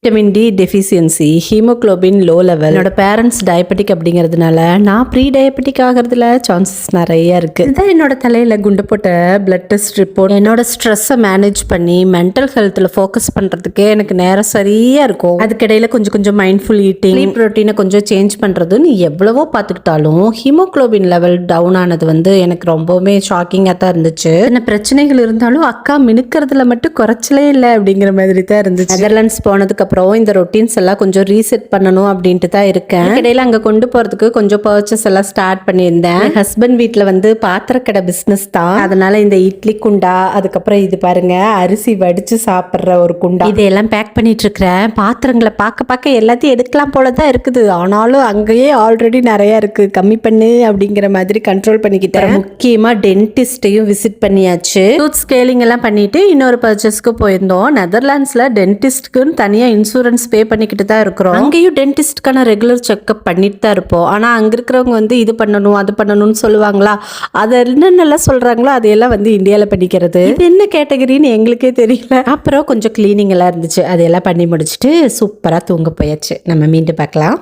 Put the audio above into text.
Vitamin D deficiency, haemoglobin low level. என்னோட parents diabetic அப்படிங்கிறதுனால நான் ப்ரீ டயபெட்டிக் ஆகிறதுல சான்சஸ் நிறைய இருக்கு. இதுதான் என்னோட தலையில குண்டு போட்ட பிளட் டெஸ்ட் ரிப்போர்ட். என்னோட ஸ்ட்ரெஸ்ஸை மேனேஜ் பண்ணி மென்டல் ஹெல்த்தில் ஃபோக்கஸ் பண்ணுறதுக்கே எனக்கு நேரம் சரியா இருக்கும். அதுக்கிடையில கொஞ்சம் கொஞ்சம் மைண்ட்ஃபுல் ஈட்டிங், ப்ரோட்டீனை கொஞ்சம் சேஞ்ச் பண்ணுறதுன்னு எவ்வளவோ பார்த்துக்கிட்டாலும் ஹீமோக்ளோபின் லெவல் டவுன் ஆனது எனக்கு ரொம்பவுமே ஷாக்கிங்காக தான் இருந்துச்சு. என்ன பிரச்சனைகள் இருந்தாலும் அக்கா மினுக்கிறதுல மட்டும் குறைச்சலே இல்லை அப்படிங்கிற மாதிரி தான் இருந்துச்சு. நெதர்லாண்ட்ஸ் போனதுக்கு அப்புறம் இந்த ரொட்டீன்ஸ் எல்லாம் கொஞ்சம் ரீசெட் பண்ணணும் அப்படின்ட்டு தான் இருக்கேன். இடையில அங்க கொண்டு போறதுக்கு கொஞ்சம் பர்ச்சேஸ் எல்லாம் ஸ்டார்ட் பண்ணியிருந்தேன். ஹஸ்பண்ட் வீட்டுல பாத்திரக்கடை பிசினஸ் தான். அதனால இந்த இட்லி குண்டா, அதுக்கப்புறம் இது பாருங்க அரிசி வடிச்சு சாப்பிடுற ஒரு குண்டா, இதையெல்லாம் பேக் பண்ணிட்டு இருக்கிறேன். பாத்திரங்களை பார்க்க எல்லாத்தையும் எடுக்கலாம் போலதான் இருக்குது. ஆனாலும் அங்கேயே ஆல்ரெடி நிறைய இருக்கு, கம்மி பண்ணு அப்படிங்கிற மாதிரி கண்ட்ரோல் பண்ணிக்கிட்டேன். முக்கியமா டென்டிஸ்டையும் விசிட் பண்ணியாச்சு. டூத் ஸ்கேலிங் எல்லாம் பண்ணிட்டு இன்னொரு பர்ச்சேஸ்க்கு போயிருந்தோம். நெதர்லாண்ட்ஸ்ல டென்டிஸ்ட்க்குன்னு தனியா இன்சூரன்ஸ் பே பண்ணிக்கிட்டு தான் இருக்கிறோம். அங்கேயும் டென்டிஸ்ட்கான ரெகுலர் செக்அப் பண்ணிட்டு தான் இருப்போம். ஆனால் அங்கே இருக்கிறவங்க இது பண்ணணும் அது பண்ணணும்னு சொல்லுவாங்களா, அதை என்னென்னலாம் சொல்கிறாங்களோ அதையெல்லாம் இந்தியாவில் பண்ணிக்கிறது. இது என்ன கேட்டகரின்னு எங்களுக்கே தெரியல. அப்புறம் கொஞ்சம் கிளீனிங் எல்லாம் இருந்துச்சு, அதையெல்லாம் பண்ணி முடிச்சுட்டு சூப்பராக தூங்க போயாச்சு. நம்ம மீண்டும் பார்க்கலாம்.